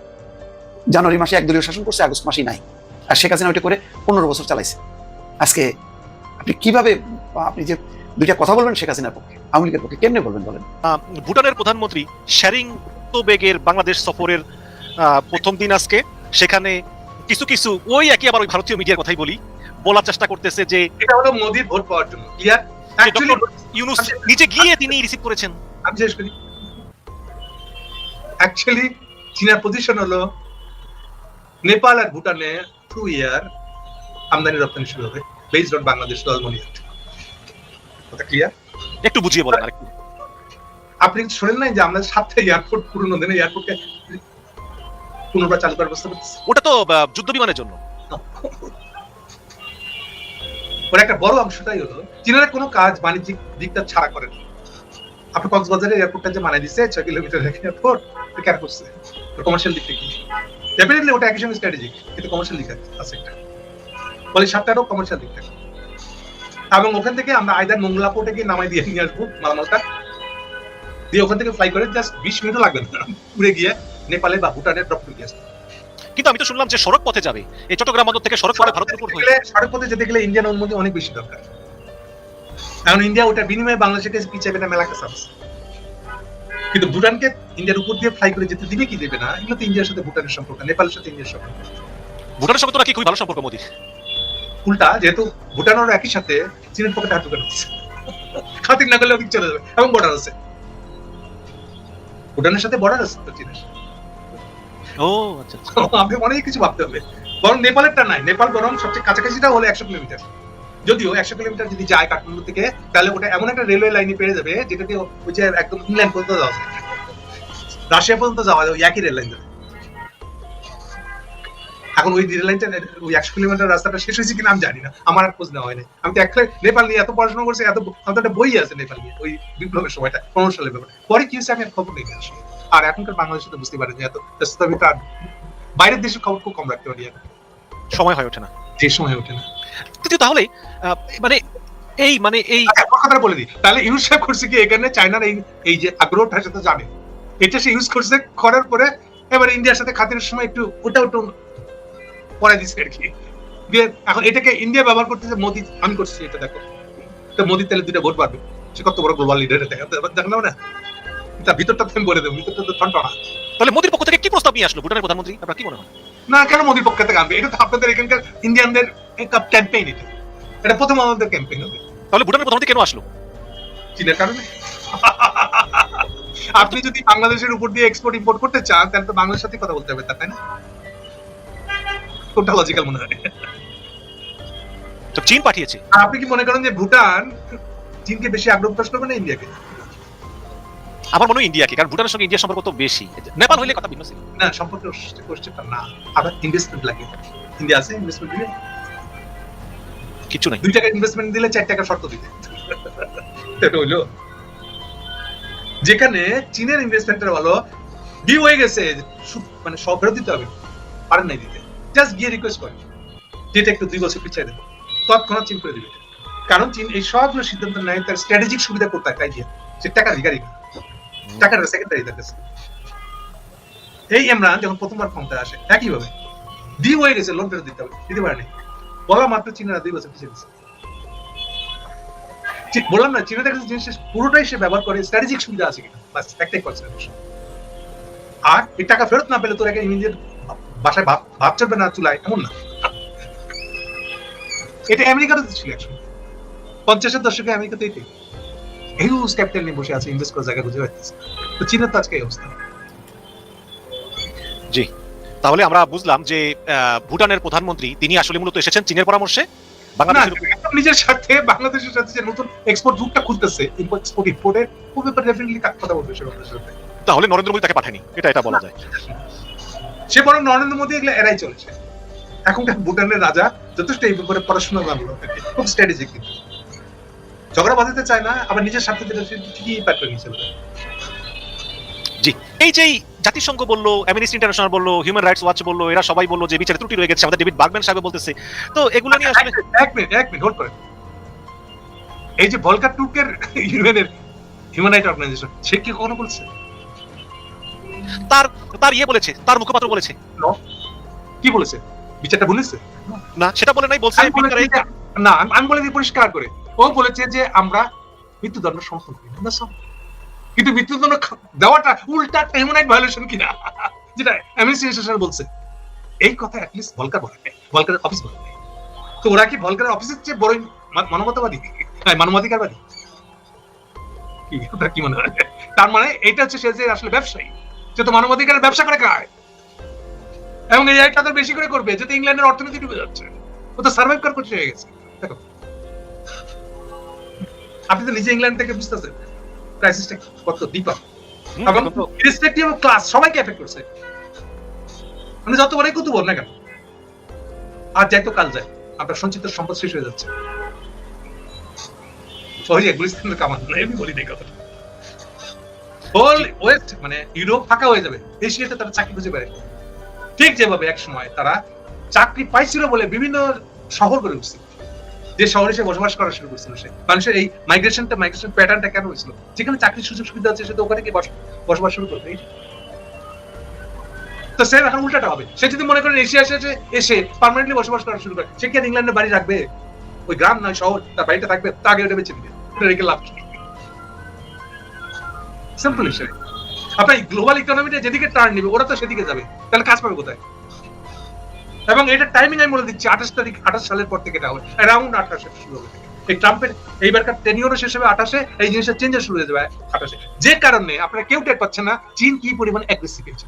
জানুয়ারি মাসে একদলীয় শাসন করছে, আগস্ট মাসেই নাই। আর শেখ হাসিনা ওইটা করে 15 বছর চালাইছে। আজকে আপনি কিভাবে, আপনি যে দুইটা কথা বলবেন শেখ হাসিনার পক্ষে, আওয়ামী লীগের পক্ষে, কেমনে বলবেন বলেন? ভুটানের প্রধানমন্ত্রী শেরিং তোবেগের বাংলাদেশ সফরের প্রথম দিন আজকে, সেখানে কিছু কিছু ওই একই আবার ওই ভারতীয় মিডিয়ার কথাই বলার চেষ্টা করতেছে যে এটা হলো মোদির ভোট পাওয়ার জন্য। ক্লিয়ার? ইউনূস নিজে গিয়ে তিনি রিসিভ করেছেন। আমি শেষ করি। অ্যাকচুয়ালি চীনের পজিশন হলো নেপাল আর ভুটানে 2 ইয়ার আমদানি রপ্তানি শুরু হবে বেসড অন বাংলাদেশ ডলমনি অ্যাক্ট। কথা ক্লিয়ার? একটু বুঝিয়ে বলেন আরেকটু। আপনি শোনেন নাই যে আমরা 7টা এয়ারপোর্ট পুরনো দিনে এয়ারপোর্টকে পুনর্বার চালু করার ব্যবস্থা করতেছি? ওটা তো যুদ্ধ বিমানের জন্য। ওর একটা বড় অংশটাই হলো চীনের কোনো কাজ বাণিজ্যিক দিকটা ছাড়া করে না। আপনি কক্সবাজারের এয়ারপোর্টটা যে বানিয়ে দিচ্ছে 6 কিলোমিটার এয়ারপোর্ট, কেন করছে? কমার্শিয়াল দিক থেকে ডেফিনেটলি ওটা একই সঙ্গে স্ট্র্যাটেজিক, কিন্তু কমার্শিয়াল দিক আছে একটা, বলে 7টারও কমার্শিয়াল দিক থাকে। এবং ওখান থেকে আমরা আইদার মোংলা পোর্টে গিয়ে নামাই দিয়ে নিয়ে আসবো মালামালটা, দিয়ে ওখান থেকে ফ্লাই করে জাস্ট 20 মিনিটও লাগবে না, উড়ে গিয়ে নেপালে বা ভুটানে ড্রপ করে দিয়ে আসবো। কিন্তু আমি তো শুনলাম যে সড়ক পথে যাবে, এই চট্টগ্রাম বন্দর থেকে সড়ক পথে ভারতের উপর হয়ে সড়ক পথে যেতে গেলে ইন্ডিয়ান অনুমতি অনেক বেশি দরকার। এখন ইন্ডিয়া ওটা বিনিময়ে বাংলাদেশকে পিছাবে না, মেলা কাছে আছে। কিন্তু ভুটানকে ইন্ডিয়ার উপর দিয়ে ফ্লাই করে যেতে দিবে কি দেবে না, এগুলো তো ইন্ডিয়ার সাথে ভুটানের সম্পর্ক, নেপালের সাথে ইন্ডিয়ার সম্পর্ক। ভুটানের সঙ্গে তো নাকি খুবই ভালো সম্পর্ক মোদির। উল্টা, যেহেতু ভুটানের একই সাথে চীনের পকেটে হাত ঢুকানো হচ্ছে, খাতির না করলে ওদিক চলে যাবে, এবং বর্ডার আছে, ভুটানের সাথে বর্ডার আছে তো চীনের। ও আচ্ছা, আপনি অনেক কিছু ভাবতে হবে। বরং নেপালেরটা নাই, নেপাল বরং সবচেয়ে কাছাকাছিটা হলো 100 কিলোমিটার। যদিও 100 কিলোমিটার যদি যায় কাঠমান্ডু থেকে, তাহলে ওটা এমন একটা রেলওয়ে লাইনে পেয়ে যাবে যেটাকে ওই যে একদম ইংল্যান্ড পর্যন্ত যাওয়া যায়, রাশিয়া পর্যন্ত যাওয়া যায় ওই একই রেল লাইন। এখন ওই রেল লাইনটা, ওই 100 কিলোমিটার রাস্তাটা শেষ হয়েছে কিনা আমি জানি না, আমার আর খোঁজ নেওয়া হয়নি। আমি তো নেপাল নিয়ে এত পড়াশোনা করছি, এত একটা বই আছে নেপাল নিয়ে, ওই বিপ্লবের সময়টা 15 সালের ব্যাপারে। পরে কি হচ্ছে আমি আর খবর নেই আসলে। আর এখনকার বাংলাদেশে তো বুঝতে পারেন যে এত ব্যস্ততার ভিতরে বাইরের দেশের খবর খুব কম রাখতে পারি, সময় হয়ে ওঠে না, যে সময় ওঠে না। কিন্তু তাহলে মানে এই কথাটা বলে দিই, তাহলে ইউজ করছে কি এখানে চায়নার এই যে আগ্রহটার সাথে জানে, এটা সে ইউজ করছে, করার পরে এবার ইন্ডিয়ার সাথে খাতিরের সময় একটু ওটা পরে দিচ্ছে আর কি। দিয়ে এখন এটাকে ইন্ডিয়া ব্যবহার করতেছে, মোদি আমি করছি এটা, দেখো তো মোদির তাহলে 2টা ভোট পারবে, সে কত বড় গ্লোবাল লিডার দেখলাম না, তার ভিতরটা আমি বলে দেবো, ভিতরটা তো ঠনঠনা। তাহলে মোদির পক্ষ থেকে কি প্রস্তাব নিয়ে আসলো ভুটানের প্রধানমন্ত্রী, আপনার কি মনে হয়? না, কেন মোদির পক্ষ থেকে আনবে? এটা তো আপনাদের এখানকার ইন্ডিয়ানদের একটা ক্যাম্পেইন, এটা প্রথম আমাদের ক্যাম্পেইন হবে। তাহলে ভুটানের প্রধানমন্ত্রী কেন আসলো? চীনের কারণে। আপনি যদি বাংলাদেশের উপর দিয়ে এক্সপোর্ট ইম্পোর্ট করতে চান, তাহলে তো বাংলাদেশের সাথে কথা বলতে হবে, তাই না? কোনটা লজিক্যাল মনে হয়? তো চীন পাঠিয়েছে। আপনি কি মনে করেন যে ভুটান চীনকে বেশি আগ্রহ প্রকাশ করবে না ইন্ডিয়াকে? আমার মনে হয় ইন্ডিয়াকে, কারণ ভুটানের সঙ্গে ইন্ডিয়ার সম্পর্ক তো বেশি। নেপাল হইলে কথা ভিন্ন ছিল। না, সম্পর্ক করছে না, আবার ইনভেস্টমেন্ট লাগে। ইন্ডিয়া আছে ইনভেস্টমেন্ট দিলে কিছু নাই, 2 টাকা ইনভেস্টমেন্ট দিলে 4 টাকা শর্ত দিতে, এটা হইলো। যেখানে চীনের ইনভেস্টমেন্টের ভালো ডিউ হয়ে গেছে, মানে সব ফেরত দিতে হবে, পারেন নাই দিতে, জাস্ট গিয়ে রিকোয়েস্ট করেন যেটা একটু 2 বছর পিছিয়ে দেবো, তৎক্ষণাৎ চীন করে দিবে। কারণ চীন এই সবগুলো সিদ্ধান্ত নেয় তার স্ট্র্যাটেজিক সুবিধা কোথায় তাই দিয়ে, সে টাকার ভিখারি না, টাকার সেকেন্ডারি তার কাছে। এই ইমরান যখন প্রথমবার ক্ষমতায় আসে একইভাবে ডিউ হয়ে গেছে, লোন ফেরত দিতে হবে, দিতে পারেনি, বলা মাত্র চীনেরা 2 বছর পিছিয়ে গেছে। বললাম না, চীনের কাছে জিনিস পুরোটাই সে ব্যবহার করে স্ট্র্যাটেজিক সুবিধা আছে কিনা, বাস একটাই কনসেন্ট্রেশন। আর এই টাকা ফেরত না পেলে তোর একটা ইমিডিয়েট বাসায় ভাব চলবে না চুলায়, এমন না। এটা আমেরিকাতে ছিল 50-এর দশকে, আমেরিকাতে এটাই হিউজ ক্যাপিটাল নিয়ে বসে আছে, ইনভেস্ট করার জায়গা খুঁজে পাচ্ছে। তো চীনের তো আজকে এই অবস্থা। জি, তাহলে আমরা বুঝলাম যে ভুটানের প্রধানমন্ত্রী তিনি আসলে মূলত এসেছেন চীনের পরামর্শে বাংলাদেশের উপর। না, নিজের সাথে বাংলাদেশের সাথে যে নতুন এক্সপোর্ট রুটটা খুলতেছে, এক্সপোর্ট ইম্পোর্টের খুব ব্যাপারে ডেফিনেটলি কথা বলবে সেটার সাথে। তাহলে নরেন্দ্র মোদী তাকে পাঠায়নি, এটা বলা যায়। সে বরং নরেন্দ্র মোদী এগুলো এড়াই চলেছে। এখনকার ভুটানের রাজা যথেষ্ট এই ব্যাপারে পড়াশোনা জানলো, খুব স্ট্র্যাটেজিক, কিন্তু ঝগড়া বাঁধাতে চায় না, আবার নিজের স্বার্থে যেটা ঠিকই প্যাট করে নিয়েছিল। জি, এই যে জাতিসংঘ বললো, অ্যামনেস্টি ইন্টারন্যাশনাল বললো, হিউম্যান রাইটস ওয়াচ বললো, এরা সবাই বললো যে বিচারে ত্রুটি রয়ে গেছে, আমাদের ডেভিড বার্গম্যান সাহেব বলতেছে। তো এগুলো নিয়ে আসলে এক মিনিট হোল্ড করেন। এই যে ভলকার টুর্কের ইউএনের হিউম্যান রাইট অর্গানাইজেশন, সে কি কখনো বলছে? তার বলেছে, তার মুখপাত্র বলেছে। কি বলেছে? বিচারটা বলেছে না, সেটা বলে নাই, বলছে না, আমি বলে দিই পরিষ্কার করে, ও বলেছে যে আমরা মৃত্যুদণ্ড সমর্থন করি না, কিন্তু মৃত্যুদণ্ড দেওয়াটা উল্টা হিউম্যান রাইট ভায়োলেশন কিনা, যেটা অ্যামনেস্টি ইন্টারন্যাশনাল বলছে। এই কথা অ্যাটলিস্ট ভলকার বলে, ভলকারের অফিস বলে। তো ওরা কি ভলকারের অফিসের চেয়ে বড় মানবতাবাদী, মানবাধিকারবাদী? কি মনে হয়? তার মানে এটা হচ্ছে সে যে আসলে ব্যবসায়ী, সে তো মানবাধিকারের ব্যবসা করে খায়, এবং এই একটা তাদের বেশি করে করবে, যাতে ইংল্যান্ডের অর্থনীতি ডুবে যাচ্ছে, ও তো সার্ভাইভ করার করতে হয়ে গেছে। দেখো, আপনি তো নিজে ইংল্যান্ড থেকে বুঝতেছেন ক্রাইসিসটা কত ডিপ, এবং ইরেসপেক্টিভ অফ ক্লাস সবাইকে এফেক্ট করছে। মানে যত বড়ই কত বল না কেন, আর যাই তো কাল যায়, আপনার সঞ্চিত সম্পদ শেষ হয়ে যাচ্ছে। ওই যে গুলিস্তানের কামান, আমি বলি এই কথাটা, হোল ওয়েস্ট মানে ইউরোপ ফাঁকা হয়ে যাবে, এশিয়াতে তারা চাকরি খুঁজে পায়। ঠিক যেভাবে এক সময় তারা চাকরি পাইছিল বলে বিভিন্ন শহর গড়ে উঠছিল, যে শহরে সে বসবাস করা শুরু করছিল। সে মানুষের এই মাইগ্রেশন প্যাটার্নটা কেন হয়েছিল? যেখানে চাকরির সুযোগ সুবিধা আছে, সে তো ওখানে গিয়ে বসবাস শুরু করবে। তো সে এখন উল্টাটা হবে, সে যদি মনে করেন এশিয়া এসে পার্মানেন্টলি বসবাস করা শুরু করে, সে কি ইংল্যান্ডে বাড়ি রাখবে? ওই গ্রাম নয় শহর, তার বাড়িটা থাকবে, তা আগে ওটা বেঁচে দিবে, ওটা রেখে লাভ কি? সিম্পল হিসেবে আপনার গ্লোবাল ইকোনমিটা যেদিকে টার্ন নিবে, ওরা তো সেদিকে যাবে, তাহলে কাজ পাবে কোথায়? এবং এটা টাইমিং আমি বলে দিচ্ছি, 28 সালের পর থেকে এটা হবে, অ্যারাউন্ড 28 শুরু হবে। এই ট্রাম্পের এইবারকার টেনিওরও শেষ হবে 28, এই জিনিসটা চেঞ্জেস শুরু হয়ে যাবে 28। যে কারণে আপনারা কেউ টের পাচ্ছেন না চীন কি পরিমাণ অ্যাগ্রেসিভ হয়েছে।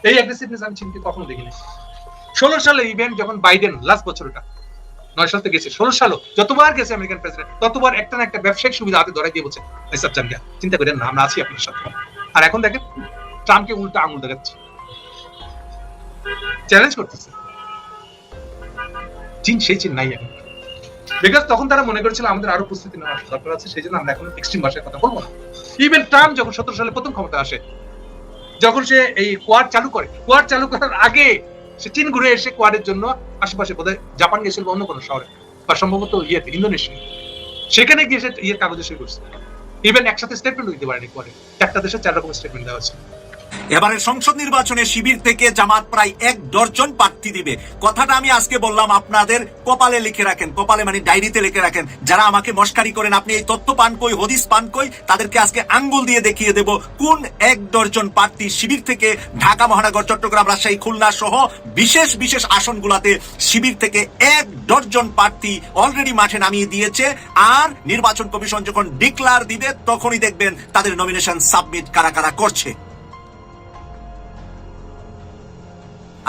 এই অ্যাগ্রেসিভনেস আমি চীনকে কখনো দেখিনি। 16 সালে ইভেন্ট যখন বাইডেন লাস্ট বছর, এটা 9 সাল থেকে গেছে, 16 সালও যতবার গেছে আমেরিকান প্রেসিডেন্ট, ততবার একটা না একটা ব্যবসায়িক সুবিধা হাতে ধরে দিয়ে বলছে, এইসব জানগা চিন্তা করেন না, আমরা আছি আপনার সাথে। আর এখন দেখেন ট্রাম্পকে উল্টা আঙুল দেখাচ্ছে, চ্যালেঞ্জ করতেছে। চীন সেই চীন নাই এখন, বিকজ তখন তারা মনে করেছিল আমাদের আরো প্রস্তুতি নেওয়া দরকার আছে, সেই জন্য আমরা এখন এক্সট্রিম ভাষায় কথা বলবো না। ইভেন ট্রাম্প যখন 17 সালে প্রথম ক্ষমতা আসে, যখন সে এই কোয়াড চালু করার আগে সে চীন ঘুরে এসে কোয়াডের জন্য আশেপাশে বোধহয় জাপান গেছিল বা অন্য কোনো শহরে, বা সম্ভবত ইন্দোনেশিয়া, সেখানে গিয়ে সে কাগজে সই করছে। ইভেন একসাথে স্টেটমেন্ট দিতে পারেনি কোয়াডে, 4টা দেশে 4 রকমের স্টেটমেন্ট দেওয়া হয়েছে। এবারের সংসদ নির্বাচনে শিবির থেকে জামাত প্রায় 1 ডজন প্রার্থী দিবে। কথাটা আমি আজকে বললাম, আপনাদের কপালে লিখে রাখেন, কপালে মানে ডায়েরিতে লিখে রাখেন। যারা আমাকে মস্কারি করেন, আপনি এই তথ্য পান কই, হদিস পান কই, তাদেরকে আজকে আঙ্গুল দিয়ে দেখিয়ে দেব কোন 1 ডজন প্রার্থী শিবির থেকে ঢাকা মহানগর, চট্টগ্রাম, রাজশাহী, খুলনা সহ বিশেষ বিশেষ আসনগুলোতে শিবির থেকে 1 ডজন প্রার্থী অলরেডি মাঠে নামিয়ে দিয়েছে। আর নির্বাচন কমিশন যখন ডিক্লার দিবে, তখনই দেখবেন তাদের নমিনেশন সাবমিট কারা কারা করছে।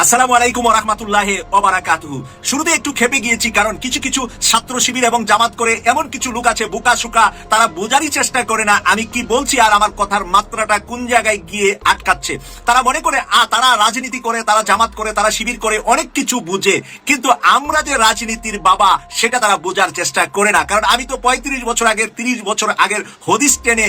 আসসালামু আলাইকুম ওয়া রাহমাতুল্লাহি ওয়া বারাকাতুহু। শুরুতে একটু খেপে গিয়েছি, কারণ কিছু কিছু ছাত্র শিবির এবং জামাত করে এমন কিছু লোক আছে বোকা সুকা, তারা বোঝারই চেষ্টা করে না আমি কি বলছি আর আমার কথার মাত্রাটা কোন জায়গায় গিয়ে আটকাচ্ছে। তারা মনে করে তারা রাজনীতি করে, তারা জামাত করে, তারা শিবির করে, অনেক কিছু বুঝে, কিন্তু আমরা যে রাজনীতির বাবা সেটা তারা বোঝার চেষ্টা করে না। কারণ আমি তো 35 বছর আগের, 30 বছর আগের হদিস টেনে,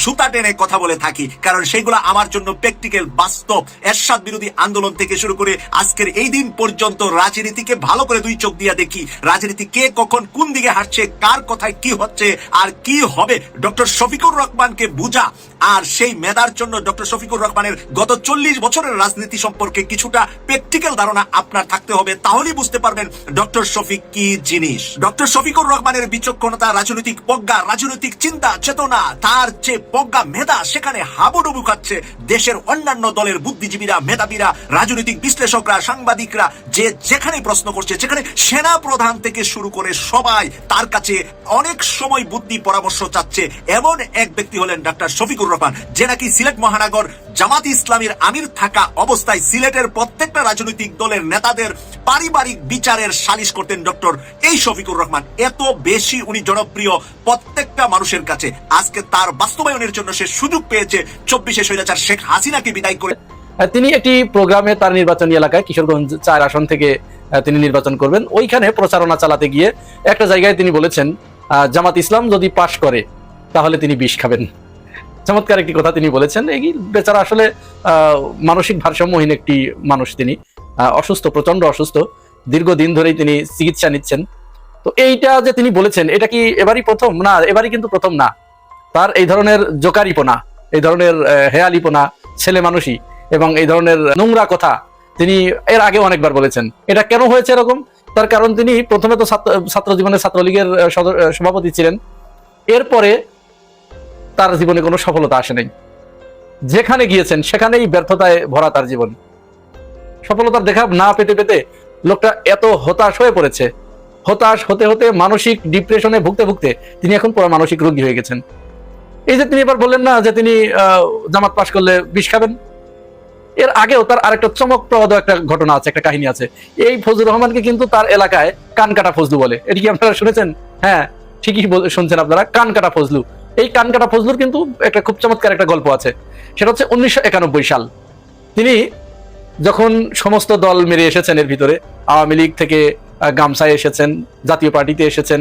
সুতা টেনে কথা বলে থাকি, কারণ সেগুলো আমার জন্য প্র্যাকটিক্যাল, বাস্তব। এরশাদ বিরোধী আন্দোলন থেকে শুরু করে হবে আজকের এই দিন পর্যন্ত রাজনীতিকে ভালো করে দুই চোখ দিয়ে দেখি, রাজনীতি কে কখন কোন দিকে হাঁটছে, কার কথায় কি হচ্ছে আর কি হবে, ডক্টর শফিকুর রহমানকে বুঝা আর সেই মেধার জন্য ডক্টর শফিকুর রহমানের গত 40 বছরের রাজনীতি সম্পর্কে কিছুটা প্র্যাকটিক্যাল ধারণা আপনার থাকতে হবে, তাহলেই বুঝতে পারবেন ডক্টর শফিক কি জিনিস। ডক্টর শফিকুর রহমানের বিচক্ষণতা, রাজনৈতিক প্রজ্ঞা, রাজনৈতিক চিন্তা চেতনা, তার যে প্রজ্ঞা মেধা সেখানে হাবুডুবু খাচ্ছে দেশের অন্যান্য দলের বুদ্ধিজীবীরা, মেধাবীরা, রাজনৈতিক বিশ্লেষকরা, সাংবাদিকরা, যে যেখানে প্রশ্ন করছে, যেখানে সেনা প্রধান থেকে শুরু করে সবাই তার কাছে অনেক সময় বুদ্ধি পরামর্শ চাচ্ছে। এমন এক ব্যক্তি হলেন ডক্টর শফিকুর রহমান, যে নাকি সিলেট মহানগর জামাত ইসলামীর আমির থাকা অবস্থায় সিলেটের প্রত্যেকটা রাজনৈতিক দলের নেতাদের পারিবারিক বিচারের সালিশ করতেন ডক্টর এই শফিকুর রহমান। এত বেশি উনি জনপ্রিয় প্রত্যেকটা মানুষের কাছে। আজকে তার বাস্তবায়নের জন্য সে সুযোগ পেয়েছে 24শে স্বৈরাচার শেখ হাসিনাকে বিদায় করে। তিনি একটি প্রোগ্রামে তার নির্বাচনী এলাকায় কিশোরগঞ্জ 4 আসন থেকে তিনি নির্বাচন করবেন, ওইখানে প্রচারণা চালাতে গিয়ে একটা জায়গায় তিনি বলেছেন জামাত ইসলাম যদি পাশ করে তাহলে তিনি বিষ খাবেন। চমৎকার একটি কথা তিনি বলেছেন। এই বেচারা আসলে মানসিক ভারসাম্যহীন একটি মানুষ, তিনি অসুস্থ, প্রচন্ড অসুস্থ, দীর্ঘদিন ধরেই তিনি চিকিৎসা নিচ্ছেন। তো এইটা যে তিনি বলেছেন এটা কি এবারই প্রথম? না, এবারই কিন্তু প্রথম না। তার এই ধরনের জোকারিপনা, এই ধরনের হেয়ালিপনা, ছেলে মানুষই এবং এই ধরনের নোংরা কথা তিনি এর আগে অনেকবার বলেছেন। এটা কেন হয়েছে এরকম? তার কারণ তিনি প্রথমে তো ছাত্র জীবনে ছাত্রলীগের সভাপতি ছিলেন, এরপরে তার জীবনে কোনো সফলতা আসে নাই। যেখানে গিয়েছেন সেখানেই ব্যর্থতায় ভরা তার জীবন। সফলতার দেখা না পেতে পেতে লোকটা এত হতাশ হয়ে পড়েছে, হতাশ হতে হতে মানসিক ডিপ্রেশনে ভুগতে ভুগতে তিনি এখন পুরো মানসিক রোগী হয়ে গেছেন। এই যে তিনি এবার বললেন না যে তিনি জামাত পাশ করলে বিষ খাবেন, এর আগেও তার আরেকটা চমকপ্রদ একটা ঘটনা আছে, একটা কাহিনী আছে। এই ফজলুর রহমানকে কিন্তু তার এলাকায় কানকাটা ফজলু বলে। এটি কি আপনারা শুনেছেন? হ্যাঁ, ঠিকই শুনছেন আপনারা, কানকাটা ফজলু। এই কানকাটা ফজলুর কিন্তু একটা খুব চমৎকার একটা গল্প আছে। সেটা হচ্ছে 1991 সাল। তিনি যখন সমস্ত দল মেরে এসেছেন, এর ভিতরে আওয়ামী লীগ থেকে গামসায় এসেছেন, জাতীয় পার্টিতে এসেছেন,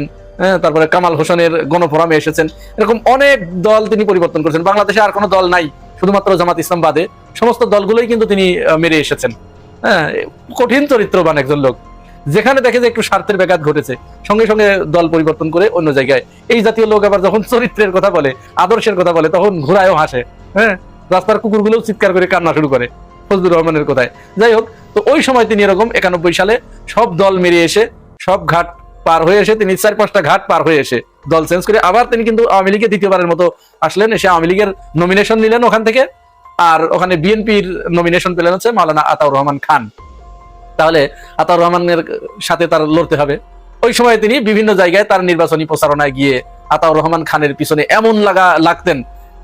তারপরে কামাল হোসেনের গণফোরামে এসেছেন, এরকম অনেক দল তিনি পরিবর্তন করেছেন। বাংলাদেশে আর কোনো দল নাই, শুধুমাত্র জামাত ইসলাম বাদে সমস্ত দলগুলোই কিন্তু তিনি মেরে এসেছেন। হ্যাঁ, কঠিন চরিত্রবান একজন লোক। যেখানে দেখে যে একটু স্বার্থের ব্যাঘাত ঘটেছে, সঙ্গে সঙ্গে দল পরিবর্তন করে অন্য জায়গায়। এই জাতীয় লোক আবার যখন চরিত্রের কথা বলে, আদর্শের কথা বলে, তখন ঘোড়ায়ও হাসে। হ্যাঁ, রাস্তার কুকুরগুলোও চিৎকার করে কান্না শুরু করে ফজলুর রহমানের কথায়। যাই হোক, তো ওই সময় তিনি এরকম 91 সালে সব দল মেরে এসে, সব ঘাট পার হয়ে এসে, তিনি 4-5টা ঘাট পার হয়ে এসে দল চেঞ্জ করে আবার তিনি কিন্তু আওয়ামী লীগে দ্বিতীয়বারের মতো আসলেন। এসে আওয়ামী লীগের নমিনেশন নিলেন ওখান থেকে, আর ওখানে বিএনপির নমিনেশন পেলেন হচ্ছে মাওলানা আতাউর রহমান খান। তাহলে আতাউর রহমানের সাথে তার লড়তে হবে। ওই সময় তিনি বিভিন্ন জায়গায় তার নির্বাচনী প্রচারণায় গিয়ে আতাউর রহমান খানের পিছনে এমন লাগতেন,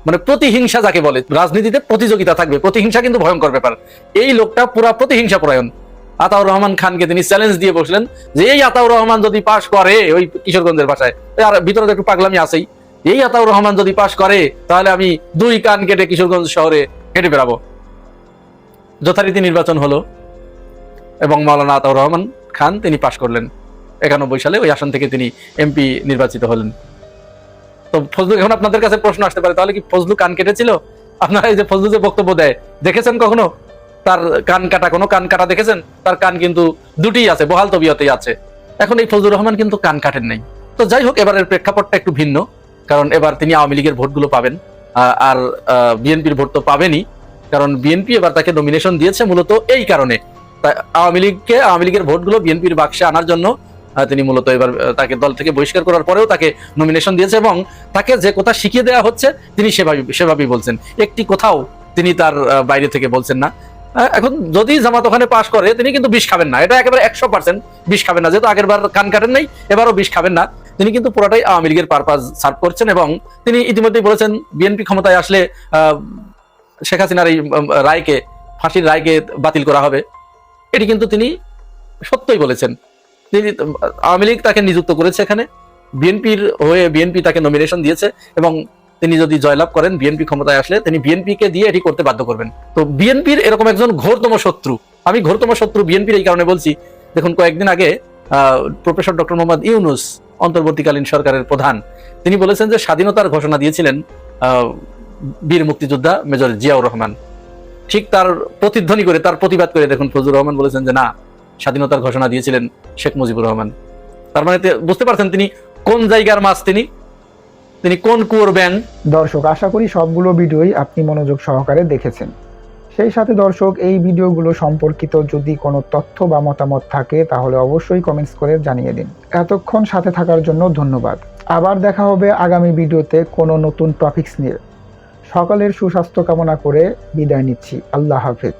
মানে প্রতিহিংসা যাকে বলে। রাজনীতিতে প্রতিযোগিতা থাকবে, প্রতিহিংসা কিন্তু ভয়ঙ্কর ব্যাপার। এই লোকটা পুরা প্রতিহিংসা পরায়ণ। আতাউর রহমান খানকে তিনি চ্যালেঞ্জ দিয়ে বসলেন যে এই আতাউর রহমান যদি পাশ করে, ওই কিশোরগঞ্জের ভাষায়, আর ভিতরে একটু পাগলামি আছেই, এই আতাউর রহমান যদি পাশ করে তাহলে আমি 2 কান কেটে কিশোরগঞ্জ শহরে হেঁটে বেড়াবো। যথারীতি নির্বাচন হলো এবং মাওলানা আতাউর রহমান খান তিনি পাশ করলেন। 91 সালে ওই আসন থেকে তিনি এমপি নির্বাচিত হলেন। তো ফজলু, এখন আপনাদের কাছে প্রশ্ন আসতে পারে, তাহলে কি ফজলু কান কেটেছিল? আপনারা এই যে ফজলু যে বক্তব্য দেয়, দেখেছেন কখনো তার কান কাটা? কোনো কান কাটা দেখেছেন? তার কান কিন্তু 2টিই আছে, বহাল তবিয়তেই আছে। এখন এই ফজলুর রহমান কিন্তু কান কাটেন নাই। তো যাই হোক, এবারের প্রেক্ষাপটটা একটু ভিন্ন, কারণ এবার তিনি আওয়ামী লীগের ভোটগুলো পাবেন, আর বিএনপির ভোট তো পাবেনই, কারণ বিএনপি এবার তাকে নমিনেশন দিয়েছে মূলত এই কারণে। আওয়ামী লীগের ভোটগুলো বিএনপির বাক্সে আনার জন্য তিনি মূলত এবার তাকে দল থেকে বহিষ্কার করার পরেও তাকে নমিনেশন দিয়েছে, এবং তাকে যে কথা শিখিয়ে দেওয়া হচ্ছে তিনি সেভাবেই বলছেন। একটি কোথাও তিনি তার বাইরে থেকে বলছেন না। এখন যদি জামাত ওখানে পাশ করে, তিনি কিন্তু বিষ খাবেন না, এটা একেবারে 100% বিষ খাবেন না। যেহেতু আগেরবার কান কাটেন নাই, এবারও বিষ খাবেন না। তিনি কিন্তু পুরোটাই আওয়ামী লীগের পারপাস সার্ভ করছেন, এবং তিনি ইতিমধ্যেই বলেছেন বিএনপি ক্ষমতায় আসলে শেখ হাসিনার এই রায়কে, ফাঁসির রায়কে বাতিল করা হবে। এটি কিন্তু তিনি সত্যই বলেছেন। তিনি আওয়ামী লীগ তাকে নিযুক্ত করেছে এখানে, বিএনপির হয়ে বিএনপি তাকে নমিনেশন দিয়েছে, এবং তিনি যদি জয়লাভ করেন, বিএনপি ক্ষমতায় আসলে তিনি বিএনপিকে দিয়ে এটি করতে বাধ্য করবেন। তো বিএনপির এরকম একজন ঘোরতম শত্রু, আমি ঘোরতম শত্রু বিএনপির এই কারণে বলছি, দেখুন কয়েকদিন আগে প্রফেসর ডক্টর মোহাম্মদ ইউনূস, অন্তর্বর্তীকালীন সরকারের প্রধান, তিনি বলেছেন যে স্বাধীনতার ঘোষণা দিয়েছিলেন বীর মুক্তিযোদ্ধা মেজর জিয়াউর রহমান। ঠিক তার প্রতিধ্বনি করে, তার প্রতিবাদ করে দেখুন ফজলুর রহমান বলেছেন যে না, স্বাধীনতার ঘোষণা দিয়েছিলেন শেখ মুজিবুর রহমান। তার মানে বুঝতে পারছেন তিনি কোন জায়গার মাছ, তিনি কোন কুয়োর ব্যাং। দর্শক, আশা করি সবগুলো ভিডিওই আপনি মনোযোগ সহকারে দেখেছেন। সেই সাথে দর্শক, এই ভিডিওগুলো সম্পর্কিত যদি কোনো তথ্য বা মতামত থাকে তাহলে অবশ্যই কমেন্টস করে জানিয়ে দিন। এতক্ষণ সাথে থাকার জন্য ধন্যবাদ। আবার দেখা হবে আগামী ভিডিওতে কোনো নতুন টপিকস নিয়ে। সকলের সুস্বাস্থ্য কামনা করে বিদায় নিচ্ছি। আল্লাহ হাফেজ।